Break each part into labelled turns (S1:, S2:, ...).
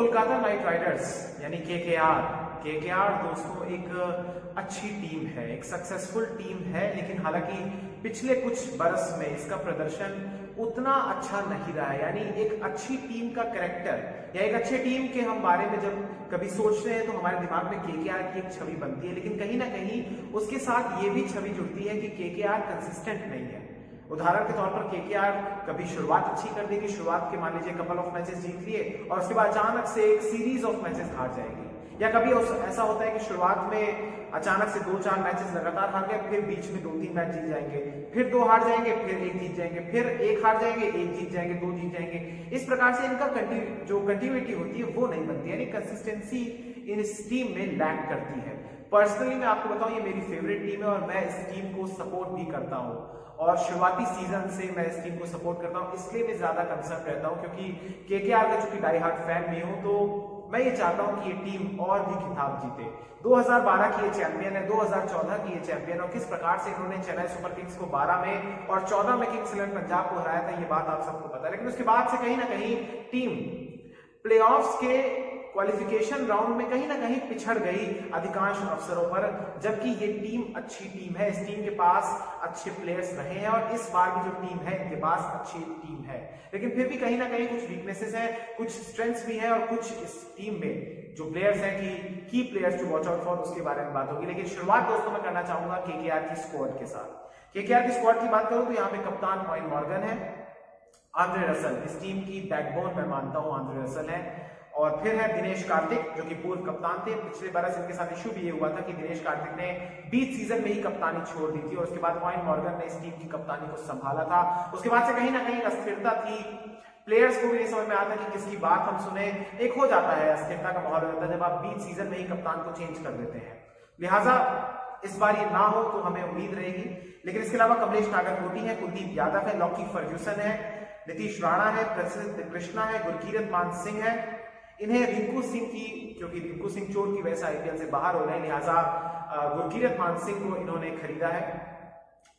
S1: Kolkata night Riders यानी KKR दोस्तों एक अच्छी टीम है, एक सक्सेसफुल टीम है, लेकिन हालांकि पिछले कुछ बरस में इसका प्रदर्शन उतना अच्छा नहीं रहा है। यानी एक अच्छी टीम का कैरेक्टर या एक अच्छे टीम के हम बारे में जब कभी सोचते हैं तो हमारे दिमाग में केकेआर की एक छवि बनती है, लेकिन कहीं ना कहीं उसके साथ ये भी छवि जुड़ती है कि केकेआर कंसिस्टेंट नहीं है। उदाहरण के तौर पर केकेआर कभी शुरुआत अच्छी कर देगी, शुरुआत के मान लीजिए कपल ऑफ मैचेस जीत लिए और उसके बाद अचानक से एक सीरीज ऑफ मैचेस हार जाएगी, या कभी ऐसा होता है कि शुरुआत में अचानक से 2-4 मैचेस लगातार हार गए, फिर बीच में 2-3 मैच जीत जाएंगे, फिर 2 हार जाएंगे, फिर 1 जीत जाएंगे, फिर 1 हार जाएंगे, 1 जीत जाएंगे, 2 जीत जाएंगे। इस प्रकार से इनका जो कंटिन्यूटी होती है वो नहीं बनती, यानी कंसिस्टेंसी इस टीम में लैक करती है। पर्सनली मैं आपको बताऊं, ये मेरी फेवरेट टीम है और मैं इस टीम को सपोर्ट भी करता हूं और शुरुआती सीजन से मैं इस टीम को सपोर्ट करता हूं। इसलिए मैं ज्यादा कंसर्न रहता हूं क्योंकि केकेआर का चूंकि डाई हार्ड फैन भी हूं, तो मैं ये चाहता हूं कि ये टीम और भी खिताब जीते। 2012 की ये चैंपियन है, 2014 की ये चैंपियन, और किस प्रकार से इन्होंने चेन्नई सुपर किंग्स को 12 में और 14 में किंग्स 11 पंजाब को हराया था, ये बात आप सबको पता है। लेकिन उसके बाद से कहीं ना कहीं टीम प्लेऑफ्स के क्वालिफिकेशन राउंड में कहीं ना कहीं पिछड़ गई अधिकांश अवसरों पर, जबकि ये टीम अच्छी टीम है, इस टीम के पास अच्छे प्लेयर्स रहे हैं और इस बार की जो टीम है इनके पास अच्छी टीम है। लेकिन फिर भी कहीं ना कहीं कुछ वीकनेसेस हैं, कुछ स्ट्रेंथ्स भी हैं और कुछ इस टीम में जो प्लेयर्स हैं कि key players to watch out for, उसके बारे में बात होगी। लेकिन शुरुआत दोस्तों मैं करना चाहूंगा केकेआर की स्क्वाड के साथ। केकेआर की स्क्वाड की बात करूं तो यहाँ पे कप्तान ऑयन मॉर्गन है, आंद्रे रसल इस टीम की बैकबोन मैं मानता हूं आंद्रे रसल है, और फिर है दिनेश कार्तिक जो कि पूर्व कप्तान थे। पिछले बरस इनके साथ इशू भी ये हुआ था कि दिनेश कार्तिक ने बीच सीजन में ही कप्तानी छोड़ दी थी और उसके बाद ऑयन मॉर्गन ने इस टीम की कप्तानी को संभाला था। उसके बाद से कहीं ना कहीं अस्थिरता थी, प्लेयर्स को भी नहीं समझ में आता कि किसकी बात हम सुने, एक हो जाता है अस्थिरता का माहौल होता है जब आप बीच सीजन में ही कप्तान को चेंज कर देते हैं। लिहाजा इस बार ये ना हो तो हमें उम्मीद रहेगी। लेकिन इसके अलावा कमलेश नागरकोटी है, कुलदीप यादव है, लॉकी फर्ग्यूसन है, नीतीश राणा है, प्रसिद्ध कृष्णा है, गुरकीरत मान सिंह है। इन्हें रिंकू सिंह की, क्योंकि रिंकू सिंह चोट की वजह से आईपीएल से बाहर हो रहे हैं, लिहाजा गुरकीरत मान सिंह को इन्होंने खरीदा है,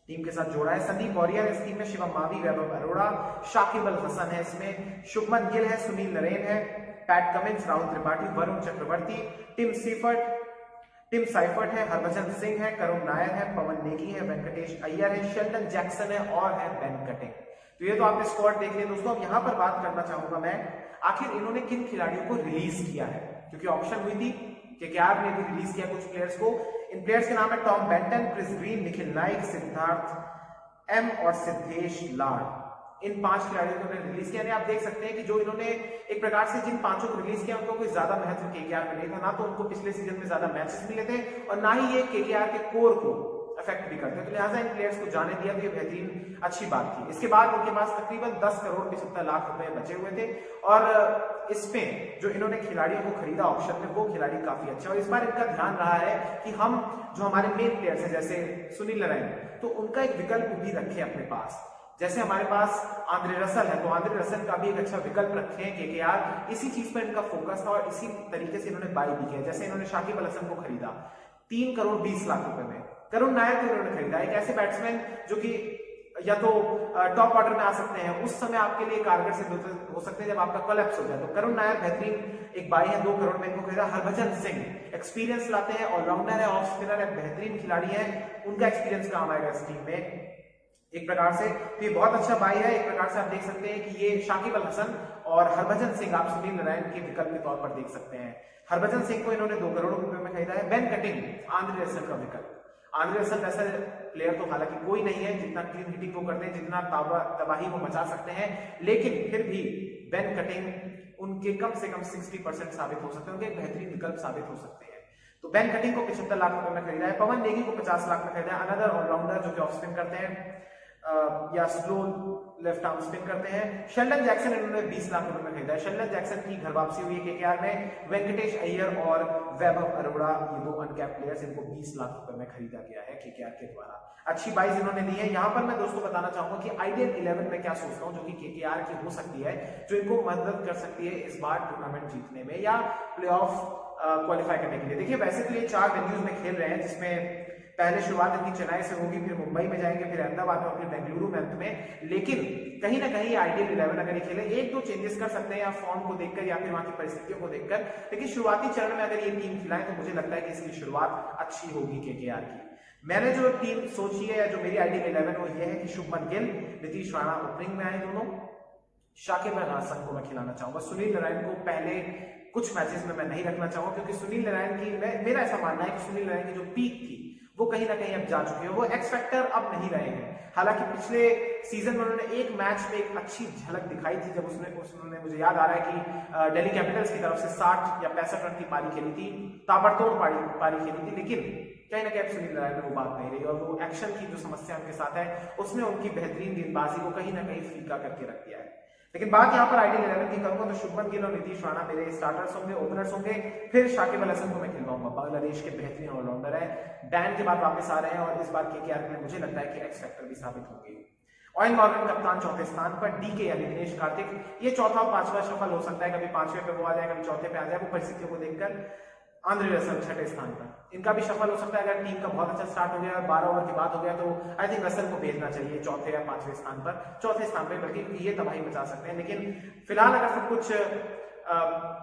S1: टीम के साथ जोड़ा है। संदीप वॉरियर इस टीम में, शिवम मावी, वैभव अरोड़ा, शाकिब अल हसन है इसमें, शुभमन गिल है, सुनील नरेन है, PAT Cummins, Rahul Tripathi, Varun Chakravarthy, Tim Seifert है, हरभजन सिंह है, करुण नायर है, पवन नेगी है, वेंकटेश अय्यर है, शेल्डन जैक्सन है और है बेन कटिंग। तो ये तो आपने स्क्वाड देख लिया दोस्तों। अब यहां पर बात करना चाहूंगा मैं, आखिर इन्होंने किन खिलाड़ियों को रिलीज किया है, क्योंकि ऑप्शन हुई थी, केकेआर ने भी रिलीज किया कुछ प्लेयर्स को। इन प्लेयर्स के नाम है Tom Benton, Chris Green, Nikhil Naik, Siddharth M और सिद्धेश लाड। इन 5 खिलाड़ियों को उन्होंने रिलीज किया। आप देख सकते हैं कि जो इन्होंने एक प्रकार से जिन 5 को रिलीज किया उनको कोई ज्यादा महत्व केकेआर में नहीं था, ना तो उनको पिछले सीजन में ज्यादा मैचेस मिले थे और ना ही ये केकेआर के कोर को अफेक्ट भी करते हैं, तो लिहाजा इन प्लेयर्स को जाने दिया तो ये बेहतरीन अच्छी बात थी। इसके बाद उनके पास तकरीबन 10 करोड़ 75 लाख रुपए बचे हुए थे और इसमें जो इन्होंने खिलाड़ियों को खरीदा ऑप्शन में वो खिलाड़ी काफी अच्छे, और इस बार इनका ध्यान रहा है कि हम जो हमारे मेन प्लेयर्स हैं जैसे सुनील नारायण, तो उनका एक विकल्प भी रखें अपने पास। जैसे हमारे पास आंद्रे रसल है तो आंद्रे रसल का भी एक अच्छा विकल्प रखे हैं केकेआर, इसी चीज पर इनका फोकस था और इसी तरीके से इन्होंने बाई भी किया। जैसे इन्होंने शाकिब अल हसन को खरीदा 3 करोड़ 20 लाख रुपए में, करुण नायर को इन्होंने खरीदा, एक ऐसे बैट्समैन जो कि या तो टॉप ऑर्डर में आ सकते हैं, उस समय आपके लिए कारगर सिद्ध हो सकते हैं जब आपका कोलैप्स हो जाए, तो करुण नायर बेहतरीन एक बाई है, 2 करोड़ में इनको खरीदा। हरभजन सिंह एक्सपीरियंस लाते हैं, ऑलराउंडर है, ऑफ स्पिनर है, बेहतरीन खिलाड़ी है, उनका एक्सपीरियंस काम आएगा इस टीम में एक प्रकार से, तो ये बहुत अच्छा बाई है। एक प्रकार से आप देख सकते हैं कि ये शाकिब अल हसन और हरभजन सिंह आप सुनील नारायण के विकल्प के तौर पर देख सकते हैं। हरभजन सिंह को इन्होंने 2 करोड़ रुपए में खरीदा है। बेन कटिंग आंद्रे रसल का विकल्प, आंद्रे रसल ऐसा प्लेयर तो हालांकि कोई नहीं है जितना क्लीन हिटिंग वो करते हैं, जितना तबाही वो मचा सकते हैं, लेकिन फिर भी बेन कटिंग उनके कम से कम 60% साबित हो सकते हैं, उनके एक बेहतरीन विकल्प साबित हो सकते हैं। तो बेन कटिंग को 75 लाख रुपए में खरीदा है। पवन नेगी को 50 लाख में खरीदा है, अनदर ऑलराउंडर जो कि ऑफ स्पिन करते हैं या स्लो लेफ्ट आर्म स्पिन करते हैं। शेल्डन जैक्सन इन्होंने 20 लाख रुपए में खरीदा है। शेल्डन जैक्सन की घर वापसी हुई है केकेआर में। वेंकटेश अय्यर और वैभव अरोड़ा ये 2 अनकैप्ड प्लेयर्स, इनको 20 लाख रुपए में खरीदा गया है केकेआर के द्वारा। अच्छी बाइज इन्होंने दी है। यहाँ पर मैं दोस्तों बताना चाहूंगा कि आइडियल 11 में क्या सोचता हूँ जो कि केकेआर की हो सकती है, जो इनको मदद कर सकती है इस बार टूर्नामेंट जीतने में या प्लेऑफ क्वालिफाई करने के लिए। देखिए वैसे तो ये 4 वेन्यूज में खेल रहे हैं जिसमें पहले शुरुआत इनकी चेन्नई से होगी, फिर मुंबई में जाएंगे, फिर अहमदाबाद में, फिर बेंगलुरु में अंत में। लेकिन कहीं ना कहीं आइडियल 11 अगर ये खेले, एक दो चेंजेस कर सकते हैं या फॉर्म को देखकर या फिर वहां की परिस्थितियों को देखकर, लेकिन शुरुआती चरण में अगर ये टीम खिलाए तो मुझे लगता है कि इसकी शुरुआत अच्छी होगी केकेआर की। मैंने जो टीम सोची है या जो मेरी आइडियल 11 वो ये है कि शुभमन गिल, नीतीश राणा ओपनिंग में आए दोनों, शाकिब अल हसन को मैं खिलाना चाहूंगा। सुनील नारायण को पहले कुछ मैचेस में मैं नहीं रखना चाहूंगा, क्योंकि सुनील नारायण की मेरा ऐसा मानना है कि सुनील नारायण की जो पीक थी वो कहीं ना कहीं अब जा चुकी है, वो एक्स फैक्टर अब नहीं रहे हैं। हालांकि पिछले सीजन में उन्होंने एक मैच में एक अच्छी झलक दिखाई थी जब उसने मुझे याद आ रहा है कि दिल्ली कैपिटल्स की तरफ से 60 या 65 रन की पारी खेली थी, ताबड़तोड़ पारी खेली थी। लेकिन कहीं ना कहीं सुनील नारायण में वो बात नहीं रही, और वो एक्शन की जो समस्या उनके साथ है उसने उनकी बेहतरीन गेंदबाजी को कहीं ना कहीं फीका करके रख दिया है। लेकिन बात यहाँ पर आइडियल 11 की करूंगा तो शुभमन गिल और नीतीश राणा मेरे स्टार्टर्स होंगे, ओपनर्स होंगे। फिर शाकिब अल हसन को मैं खिलवाऊंगा, बांग्लादेश के बेहतरीन ऑलराउंडर है, बैन के बाद वापस आ रहे हैं और इस बार केकेआर में मुझे लगता है कि एक्स फैक्टर भी साबित होंगे। ऑयन मॉर्गन कप्तान चौथे स्थान पर, डीके यानी दिनेश कार्तिक, ये चौथा और पांचवा सफल हो सकता है, कभी पांचवें पे वो आ जाए, कभी चौथे पे आ जाए, वो परिस्थितियों को देखकर। आंद्रे रसल छठे स्थान पर, इनका भी सफल हो सकता है अगर टीम का बहुत अच्छा स्टार्ट हो गया, 12 ओवर की बात हो गया तो आई थिंक रसल को भेजना चाहिए चौथे या पांचवें स्थान पर, चौथे स्थान पर, बल्कि ये तबाही मचा सकते हैं। लेकिन फिलहाल अगर सब कुछ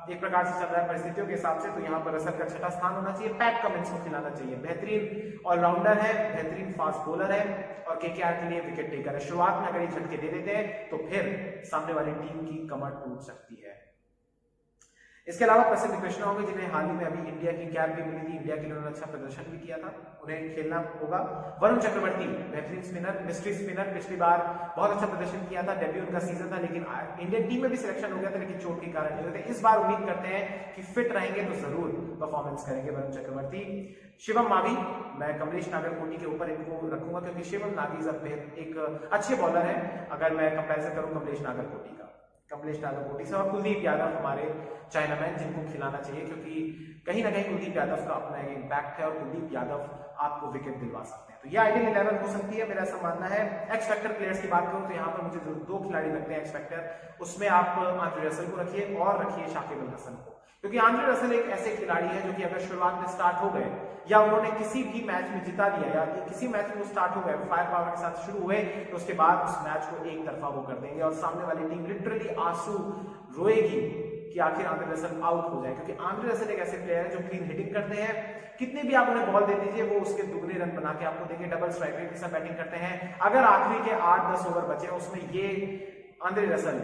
S1: एक प्रकार से चल रहा है परिस्थितियों के हिसाब से, तो यहाँ पर रसल का छठा स्थान होना चाहिए। पैट कमिंस को खिलाना चाहिए, बेहतरीन ऑलराउंडर है, बेहतरीन फास्ट बॉलर है और केकेआर के लिए विकेट टेकर है। शुरुआत में अगर ये झटके दे देते हैं तो फिर सामने वाली टीम की कमर टूट सकती है। इसके अलावा प्रसिद्ध कृष्णा होंगे जिन्हें हाल ही में अभी इंडिया की कैप भी मिली थी, इंडिया के लिए उन्होंने अच्छा प्रदर्शन भी किया था, उन्हें खेलना होगा। वरुण चक्रवर्ती बेहतरीन स्पिनर, मिस्ट्री स्पिनर, पिछली बार बहुत अच्छा प्रदर्शन किया था, डेब्यू उनका सीजन था, लेकिन इंडियन टीम में भी सिलेक्शन हो गया था लेकिन चोट के कारण नहीं होते। इस बार उम्मीद करते हैं कि फिट रहेंगे तो जरूर परफॉर्मेंस करेंगे वरुण चक्रवर्ती। शिवम मावी, मैं कमलेश नागरकोटी के ऊपर इनको रखूंगा क्योंकि शिवम नागी एक अच्छे बॉलर है अगर मैं कंपेरिजन करूं कमलेश नागरकोटी से। और कुलदीप यादव हमारे चाइनामैन, जिनको खिलाना चाहिए क्योंकि कहीं ना कहीं कुलदीप यादव का अपना एक इम्पैक्ट है और कुलदीप यादव आपको विकेट दिलवा सकते हैं। तो ये आइडियल 11 हो सकती है, मेरा ऐसा मानना है। एक्स फैक्टर प्लेयर्स की बात करूं तो यहाँ पर मुझे जो दो खिलाड़ी लगते हैं एक्स फैक्टर, उसमें आप आंद्रे रसल को रखिए और रखिए शाकिब अल हसन को, क्योंकि आंद्रे रसल एक ऐसे खिलाड़ी है जो कि अगर शुरुआत में स्टार्ट हो गए या उन्होंने किसी भी मैच में जिता दिया या किसी मैच में वो स्टार्ट हो गए, फायर पावर के साथ शुरू हुए, तो उसके बाद उस मैच को एक तरफा वो कर देंगे और सामने वाली टीम लिटरली आंसू रोएगी कि आखिर आंद्रे रसल आउट हो जाए। क्योंकि आंद्रे रसल एक ऐसे प्लेयर है जो क्लीन हिटिंग करते हैं, कितने भी आप उन्हें बॉल दे दीजिए वो उसके दुगने रन बना के आपको देंगे, डबल स्ट्राइक रेट के साथ बैटिंग करते हैं। अगर आखिरी के 8-10 ओवर बचे उसमें ये आंद्रे रसल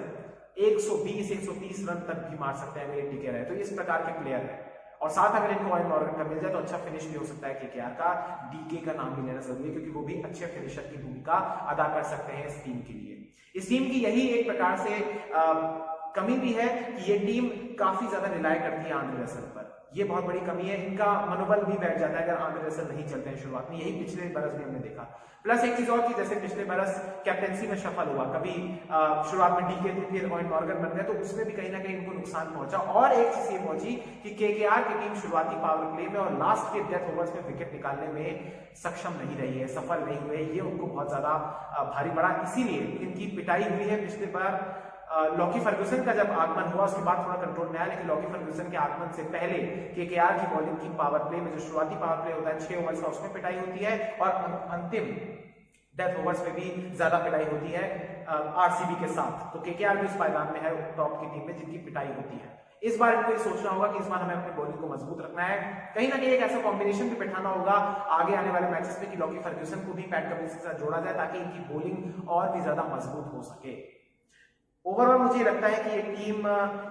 S1: 120-130 रन तक भी मार सकते हैं अगर ये टिके रहे, तो इस प्रकार के प्लेयर है। और साथ अगर इनको ऑयन मॉर्गन का मिल जाए तो अच्छा फिनिश भी हो सकता है केकेआर का। डीके का नाम भी लेना जरूरी है क्योंकि वो भी अच्छे फिनिशर की भूमिका अदा कर सकते हैं इस टीम के लिए। इस टीम की यही एक प्रकार से कमी भी है कि ये टीम काफी ज्यादा रिलाय करती है आंद्रे रसल पर, ये बहुत बड़ी कमी है। इनका मनोबल भी बैठ जाता है अगर आंद्रे रसल नहीं चलते हैं शुरुआत में, यही पिछले बरस भी हमने देखा। प्लस एक चीज और की, जैसे पिछले बरस कैप्टेंसी में सफल हुआ, कभी शुरुआत में डीके थे फिर ऑयन मॉर्गन बन गए, तो उसमें भी कहीं ना कहीं इनको नुकसान पहुंचा। और एक चीज ये पहुंची कि केकेआर की टीम शुरुआती पावर प्ले में और लास्ट के डेथ ओवर्स में विकेट निकालने में सक्षम नहीं रही है, सफल नहीं हुए, ये उनको बहुत ज्यादा भारी पड़ा। इसीलिए इनकी पिटाई हुई है पिछले बार। लॉकी फर्ग्यूसन का जब आगमन हुआ उसके बाद थोड़ा कंट्रोल में आया, लेकिन लॉकी फर्ग्यूसन के आगमन से पहले केकेआर की बॉलिंग की पावर प्ले में जो शुरुआती पावर प्ले होता है 6 ओवर्स का, उसमें पिटाई होती है और अंतिम डेथ ओवर्स में भी ज्यादा पिटाई होती है आरसीबी के साथ। तो केकेआर भी उस पायदान में है टॉप की टीम में जिनकी पिटाई होती है। इस बार इनको ये सोचना होगा कि इस बार हमें अपनी बॉलिंग को मजबूत रखना है, कहीं ना कहीं एक ऐसा कॉम्बिनेशन भी बैठाना होगा आगे आने वाले मैचेस में कि लॉकी फर्ग्यूसन को भी पैट कमिंस के साथ जोड़ा जाए ताकि इनकी बॉलिंग और भी ज्यादा मजबूत हो सके। ओवरऑल मुझे लगता है कि ये टीम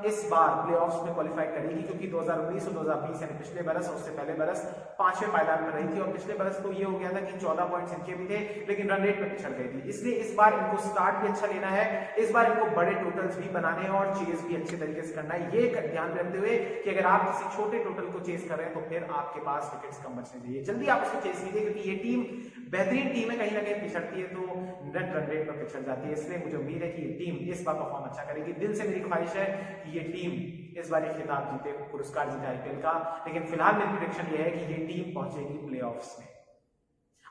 S1: इस बार प्लेऑफ्स में क्वालिफाई करेगी क्योंकि 2019 और 2020 यानी पिछले बरस और उससे पहले बरस 5वें पायदान में रही थी और पिछले बरस तो ये हो गया था कि 14 पॉइंट्स इनके भी थे लेकिन रन रेट में पिछड़ गई थी। इसलिए इस बार इनको स्टार्ट भी अच्छा लेना है, इस बार इनको बड़े टोटल्स भी बनाने हैं और चेस भी अच्छे तरीके से करना है। ये ध्यान में रखते हुए कि अगर आप किसी छोटे टोटल को चेस कर रहे हैं तो फिर आपके पास विकेट्स कम बचने चाहिए, जल्दी आप उसको चेस कीजिए क्योंकि ये टीम बेहतरीन टीम है, कहीं ना कहीं पिछड़ती है तो नेट रन रेट पर पिछड़ जाती है। इसलिए मुझे उम्मीद है कि ये टीम इस बार परफॉर्म अच्छा करेगी। दिल से मेरी ख्वाहिश है कि ये टीम इस बार एक खिताब जीते, पुरस्कार जीते आईपीएल का, लेकिन फिलहाल मेरी प्रेडिक्शन ये है कि ये टीम पहुंचेगी प्लेऑफ्स में।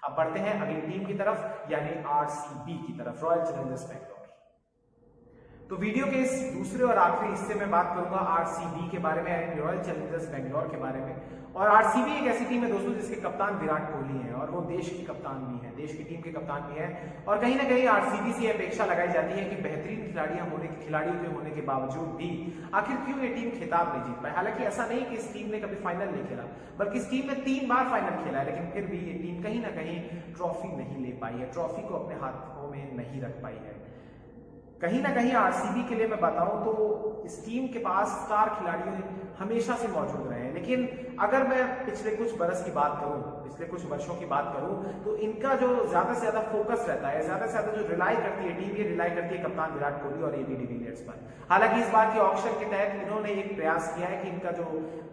S1: अब बढ़ते हैं अगली टीम की तरफ यानी आरसीबी की तरफ, रॉयल चैलेंजर्स बैंगलोर। तो वीडियो के इस दूसरे और आखिरी हिस्से में बात करूंगा आरसीबी के बारे में, रॉयल चैलेंजर्स बेंगलोर के बारे में। और आरसीबी एक ऐसी टीम है दोस्तों जिसके कप्तान विराट कोहली हैं और वो देश की कप्तान भी है, देश की टीम के कप्तान भी है। और कहीं ना कहीं आरसीबी से अपेक्षा लगाई जाती है कि बेहतरीन खिलाड़ियों के होने के बावजूद भी आखिर क्यों ये टीम खिताब नहीं जीत पाई। हालांकि ऐसा नहीं कि इस टीम ने कभी फाइनल नहीं खेला, बल्कि इस टीम ने 3 बार फाइनल खेला है, लेकिन फिर भी ये टीम कहीं ना कहीं ट्रॉफी नहीं ले पाई है, ट्रॉफी को अपने हाथों में नहीं रख पाई है। कहीं ना कहीं आरसीबी के लिए मैं बताऊं तो इस टीम के पास स्टार खिलाड़ी हमेशा से मौजूद रहे हैं, लेकिन अगर मैं पिछले कुछ बरस की बात करूं, पिछले कुछ वर्षों की बात करूं, तो इनका जो ज्यादा से ज्यादा फोकस रहता है, ज्यादा से ज्यादा जो रिलाई करती है टीम, ये रिलाई करती है कप्तान विराट कोहली और एबी डिविलियर्स पर। हालांकि इस बार के ऑक्शन के तहत इन्होंने एक प्रयास किया है कि इनका जो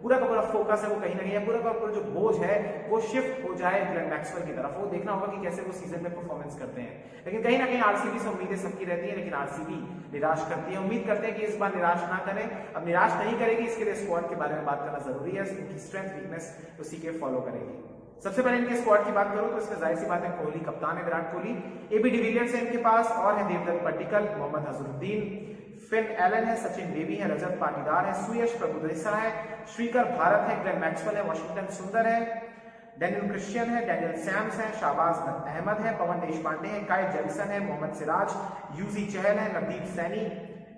S1: पूरा का पूरा फोकस है वो कहीं ना कहीं, पूरा का पूरा जो बोझ है वो शिफ्ट हो जाए ग्लेन मैक्सवेल की तरफ। वो देखना होगा कि कैसे वो सीजन में परफॉर्मेंस करते हैं। लेकिन कहीं ना कहीं आरसीबी से उम्मीदें सबकी रहती है, लेकिन आरसीबी निराश करती है। उम्मीद करते हैं कि इस बार निराश ना करें। अब निराश नहीं करेगी, इसके लिए स्क्वाड के बारे में बात करना जरूरी है, इनकी स्ट्रेंथ वीकनेस उसी के फॉलो करेगी। सबसे पहले इनके स्क्वाड की बात करूं तो इसमें जाहिर सी बात है कोहली कप्तान है, विराट कोहली, एबी डिविलियर्स है इनके पास, और है देवदत्त पट्टिकल, मोहम्मद अजहरुद्दीन, फिन एलन है, सचिन बेबी है, रजत पाटीदार है, सुयश प्रभुदेसाई है, श्रीकर भारत है, ग्लेन मैक्सवेल है, वाशिंगटन सुंदर है, डैनियल क्रिश्चियन है, डैनियल सैम्स है, शाहबाज अहमद है, पवन देशपांडे है, काइल जेमिसन है, मोहम्मद सिराज, यूजी चहल है, नवदीप सैनी,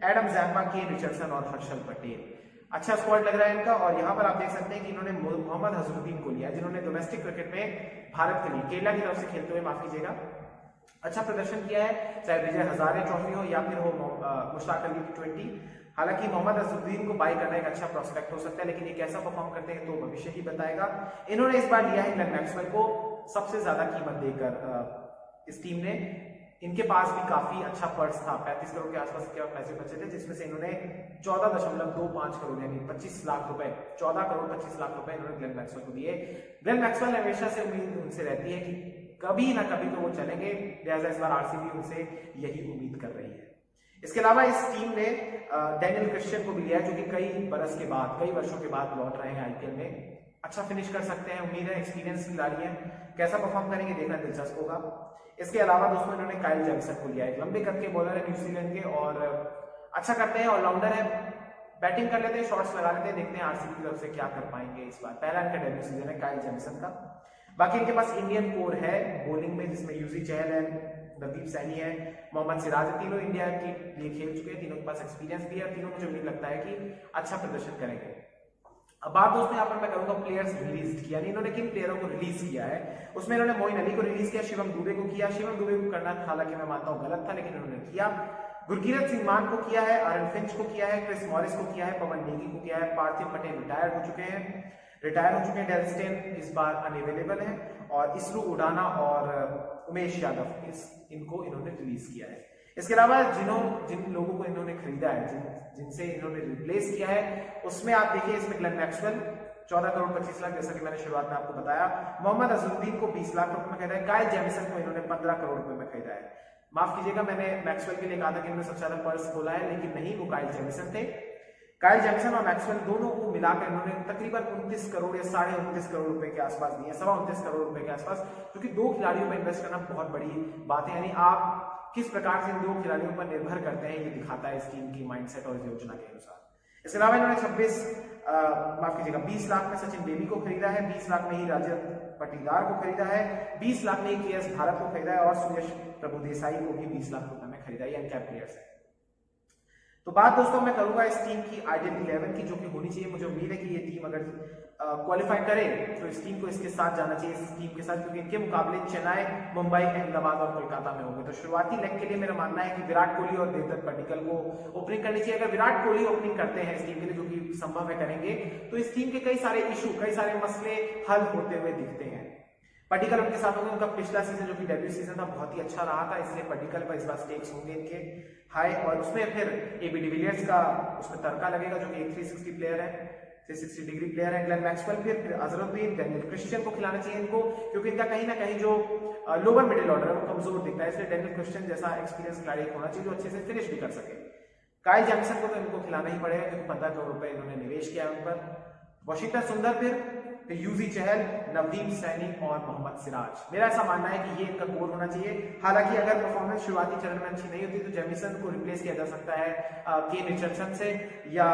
S1: एडम जैम्बा, के रिचर्डसन और हर्षल पटेल। अच्छा स्क्वाड लग रहा है इनका। और यहाँ पर आप देख सकते हैं कि इन्होंने मोहम्मद अजहरुद्दीन को लिया, जिन्होंने डोमेस्टिक क्रिकेट में भारत के लिए केरला की तरफ से खेलते हुए, माफ कीजिएगा, अच्छा प्रदर्शन किया है, चाहे विजय हजारे ट्रॉफी हो या फिर हो मुश्ताक अली T20। हालांकि मोहम्मद अजहरुद्दीन को बाई करना एक अच्छा प्रोस्पेक्ट हो सकता है, लेकिन ये कैसा परफॉर्म करते हैं तो भविष्य ही बताएगा। इन्होंने इस बार लिया है ग्लेन मैक्सवेल को सबसे ज्यादा कीमत देकर इस टीम ने। इनके पास भी काफी अच्छा पर्स था, 35 करोड़ के आसपास के पैसे बचे थे, जिसमें से इन्होंने 14.25 करोड़ यानी 25 लाख रुपए, 14 करोड़ 25 लाख रुपए इन्होंने ग्लेन मैक्सवेल को दिए। ग्लेन मैक्सवेल हमेशा से उम्मीद उनसे रहती है कि कभी ना कभी तो वो चलेंगे, लिहाजा इस बार आरसीबी उनसे यही उम्मीद कर रही है। इसके अलावा इस टीम ने डैनियल क्रिश्चियन को भी लिया है, जो कि कई बरस के बाद, कई वर्षों के बाद लौट रहे हैं आईपीएल में। अच्छा फिनिश कर सकते हैं, उम्मीद है, एक्सपीरियंस खिलाड़ी है, कैसा परफॉर्म करेंगे देखना दिलचस्प होगा। इसके अलावा दोस्तों इन्होंने काइल जेमिसन को लिया, एक लंबे कद के बॉलर है न्यूजीलैंड के, और अच्छा करते हैं, ऑलराउंडर है, बैटिंग कर लेते हैं, शॉट्स लगा लेते हैं, देखते हैं आरसीबी की तरफ से क्या कर पाएंगे इस बार। पहला इनका डेब्यू सीजन है काइल जेमिसन का। बाकी इनके पास इंडियन कोर है बॉलिंग में, जिसमें यूजी चहल है, नवदीप सैनी है, मोहम्मद सिराज है, तीनों इंडिया के लिए खेल चुके हैं, तीनों के पास एक्सपीरियंस भी है, तीनों मुझे उम्मीद लगता है कि अच्छा प्रदर्शन करेंगे। अब बात दोस्तों यहाँ पर मैं करूंगा प्लेयर्स रिलीज की, यानी इन्होंने किन प्लेयरों को रिलीज किया है। उसमें इन्होंने मोइन अली को रिलीज किया, शिवम दुबे को किया। शिवम दुबे को करना हालांकि मैं मानता हूँ गलत था, लेकिन इन्होंने किया। गुरकीरत सिंह मान को किया है, आरन फिंच को किया है, क्रिस मॉरिस को किया है, पवन नेगी को किया है, पार्थिव पटेल रिटायर हो चुके हैं, डेल स्टेन इस बार अनअवेलेबल है, और इसरू उडाना और उमेश यादव इनको इन्होंने रिलीज किया है। इसके अलावा जिन लोगों को इन्होंने खरीदा है, जिनसे इन्होंने रिप्लेस किया है, उसमें आप देखिए इसमें ग्लेन मैक्सवेल 14 करोड़ 25 लाख, जैसा कि मैंने शुरुआत में आपको बताया। मोहम्मद अजहरुद्दीन को 20 लाख रुपए में खरीदा है। काइल जेमिसन को इन्होंने 15 करोड़ रुपए में खरीदा है। माफ कीजिएगा, मैंने मैक्सवेल के लिए कहा था कि इन्होंने सबसे ज्यादा पर्स खोला है, लेकिन नहीं, वो काइल जेमिसन थे। काइल जेमिसन और मैक्सवेल दोनों को मिलाकर इन्होंने तकरीबन 29 करोड़ या 29.5 करोड़ रुपए के आसपास दिए, 29.25 करोड़ रुपए के आसपास, क्योंकि 2 खिलाड़ियों में इन्वेस्ट करना बहुत बड़ी बात है। यानी आप किस प्रकार से इन 2 खिलाड़ियों पर निर्भर करते हैं, ये दिखाता है इस टीम की माइंडसेट और योजना के अनुसार। इसके अलावा इन्होंने 20 लाख में सचिन बेबी को खरीदा है, 20 लाख में ही रजत पाटीदार को खरीदा है, 20 लाख में ही केएस भारत को खरीदा है, और सुयश प्रभुदेसाई को भी 20 लाख रुपए में खरीदा है। ये अनकैप्ड प्लेयर्स है। तो बात दोस्तों मैं करूंगा इस टीम की आइडियल 11 की, जो कि होनी चाहिए। मुझे उम्मीद है कि ये टीम अगर क्वालिफाई करे तो इस टीम को इसके साथ जाना चाहिए, इस टीम के साथ, क्योंकि इनके मुकाबले चेन्नई, मुंबई, अहमदाबाद और कोलकाता में होंगे। तो शुरुआती लेग के लिए मेरा मानना है कि विराट कोहली और देवदत्त पट्टिकल को ओपनिंग करनी चाहिए। अगर विराट कोहली ओपनिंग करते हैं इस टीम के लिए, जो कि संभव है करेंगे, तो इस टीम के कई सारे इशू, कई सारे मसले हल होते हुए दिखते हैं। पट्टिकल उनके साथ होंगे, उनका पिछला सीजन जो कि डेब्यू सीजन था बहुत ही अच्छा रहा था, इसलिए पट्टिकल पर इस बार स्टेक्स होंगे इनके हाई। और उसमें फिर एबी डिविलियर्स का उसमें तड़का लगेगा, जो कि एक 360 प्लेयर है, 360 डिग्री प्लेयर है। ग्लेन मैक्सवेल, फिर अजहरुद्दीन, डैनियल क्रिश्चियन को खिलाना चाहिए इनको, क्योंकि इनका कहीं ना कहीं जो लोअर मिडिल ऑर्डर है वो कमजोर दिखता है, इसलिए डैनियल क्रिश्चियन जैसा एक्सपीरियंस खिलाड़ी होना चाहिए जो अच्छे से फिनिश भी कर सके। काइल जेमिसन को तो इनको खिलाना ही पड़ेगा, क्योंकि 15 करोड़ रुपए इन्होंने निवेश किया है उन पर। वाशिंगटन सुंदर, फिर युजवेंद्र चहल, नवदीप सैनी और मोहम्मद सिराज। मेरा ऐसा मानना है कि ये इनका कोर होना चाहिए। हालांकि अगर परफॉर्मेंस शुरुआती चरण में अच्छी नहीं होती तो जेमिसन को रिप्लेस किया जा सकता है केन रिचर्डसन से, या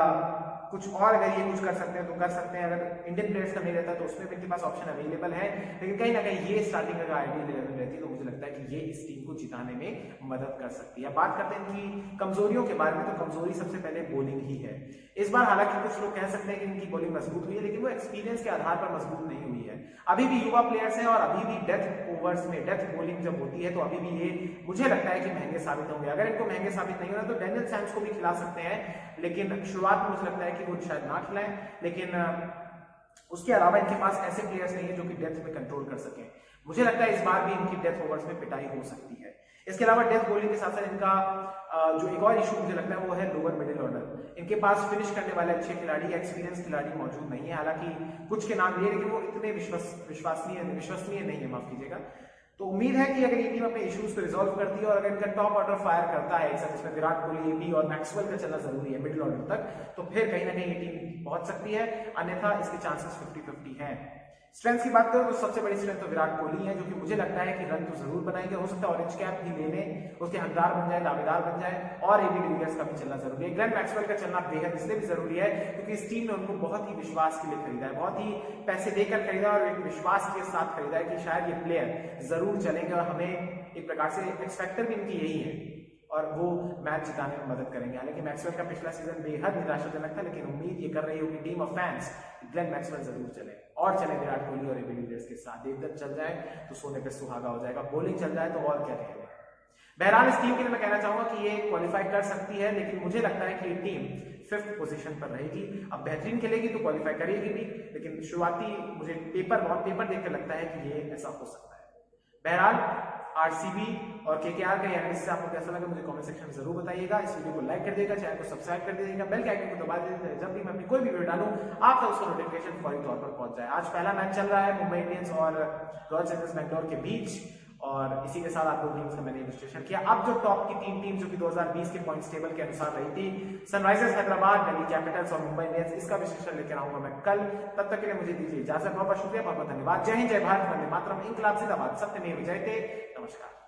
S1: कुछ और अगर ये कुछ कर सकते हैं तो कर सकते हैं। अगर इंडियन प्लेयर्स का नहीं रहता तो उसमें भी इनके पास ऑप्शन अवेलेबल है, लेकिन कहीं ना कहीं ये स्टार्टिंग अगर आइडियल 11 रहती तो मुझे लगता है कि ये इस टीम को जिताने में मदद कर सकती है। बात करते हैं इनकी कमजोरियों के बारे में, तो कमजोरी सबसे पहले बॉलिंग ही है। इस बार हालांकि कुछ लोग कह सकते हैं कि इनकी बॉलिंग मजबूत हुई है, लेकिन वो एक्सपीरियंस के आधार पर मजबूत नहीं हुई है। अभी भी युवा प्लेयर्स हैं और अभी भी डेथ ओवर्स में डेथ बॉलिंग जब होती है तो अभी भी ये मुझे लगता है कि महंगे साबित होंगे। अगर इनको महंगे साबित नहीं होना तो डैनियल सैम्स को भी खिला सकते हैं, लेकिन शुरुआत में मुझे लगता है कि वो शायद ना खिलाएं। लेकिन उसके अलावा इनके पास ऐसे प्लेयर्स नहीं है जो कि डेथ में कंट्रोल कर सकें। मुझे लगता है इस बार भी इनकी डेथ ओवर्स में पिटाई हो सकती है। इसके अलावा डेथ बॉलिंग के साथ साथ इनका जो एक और इशू मुझे लगता है वो है लोअर मिडिल ऑर्डर। इनके पास फिनिश करने वाले अच्छे खिलाड़ी, एक्सपीरियंस खिलाड़ी मौजूद नहीं है। हालांकि कुछ के नाम लिए, लेकिन वो इतने विश्वसनीय नहीं है, माफ कीजिएगा। तो उम्मीद है कि अगर ये टीम अपने इश्यूज को रिजॉल्व करती है और अगर इनका टॉप ऑर्डर फायर करता है, इसमें विराट कोहली, एबी और मैक्सवेल का चलना जरूरी है मिडिल ऑर्डर तक, तो फिर कहीं ना कहीं ये टीम पहुंच सकती है। अन्यथा इसके चांसेस 50-50 हैं। स्ट्रेंथ की बात करें तो सबसे बड़ी स्ट्रेंथ तो विराट कोहली है, जो कि मुझे लगता है कि रन तो जरूर बनाएंगे। हो सकता है ऑरेंज कैप भी ले लें, उसके हकदार बन जाए, दावेदार बन जाए। और एबी डिविलियर्स का भी चलना जरूरी है। ग्लेन मैक्सवेल का चलना बेहद इसलिए भी जरूरी है क्योंकि इस टीम ने उनको बहुत ही विश्वास के लिए खरीदा है, बहुत ही पैसे देकर खरीदा और एक विश्वास के साथ खरीदा है कि शायद ये प्लेयर जरूर चलेंगे और हमें एक प्रकार से एक्स फैक्टर भी इनकी यही है और वो मैच जिताने में मदद करेंगे। हालांकि मैक्सवेल का पिछला सीजन बेहद निराशाजनक था, लेकिन उम्मीद ये कर रही होगी team of fans Glenn Maxwell जरूर चले और चले विराट कोहली और एबी डिविलियर्स के साथ। देवदत्त चल जाए तो सोने पे सुहागा हो जाएगा, बॉलिंग चल जाए तो और क्या कहेंगे। बहरहाल इस टीम के लिए मैं कहना चाहूंगा कि ये क्वालिफाई कर सकती है, लेकिन मुझे लगता है कि ये टीम 5th पोजीशन पर रहेगी। अब बेहतरीन खेलेगी तो क्वालिफाई करेगी भी, लेकिन शुरुआती मुझे पेपर देखकर लगता है कि ये ऐसा हो सकता है। बहरहाल आरसीबी और केकेआर का एनालिसिस आपको कैसा लगा मुझे कमेंट सेक्शन में जरूर बताइएगा। इस वीडियो को लाइक कर दीजिएगा, चैनल को सब्सक्राइब कर दीजिएगा, बेल के आइकन को दबा दीजिएगा, जब भी मैं अपनी कोई भी वीडियो डालूं आप तक उसका नोटिफिकेशन फौरी तौर पर पहुंच जाए। आज पहला मैच चल रहा है मुंबई इंडियंस और रॉयल चैलेंजर्स बैंगलोर के बीच, और इसी के साथ आप दो टीम्स का मैंने विश्लेषण किया। अब जो टॉप की 3 टीम जो कि 2020 के पॉइंट्स टेबल के अनुसार रही थी, सनराइजर्स हैदराबाद, दिल्ली कैपिटल्स और मुंबई इंडियंस, इसका विश्लेषण लेकर आऊंगा मैं कल। तब तक के लिए मुझे दीजिए इजाजत। बहुत बहुत शुक्रिया, बहुत बहुत धन्यवाद। जय हिंद, जय भारत, वंदे मातरम, इंकलाब जिंदाबाद, सत्यमेव जयते। नमस्कार।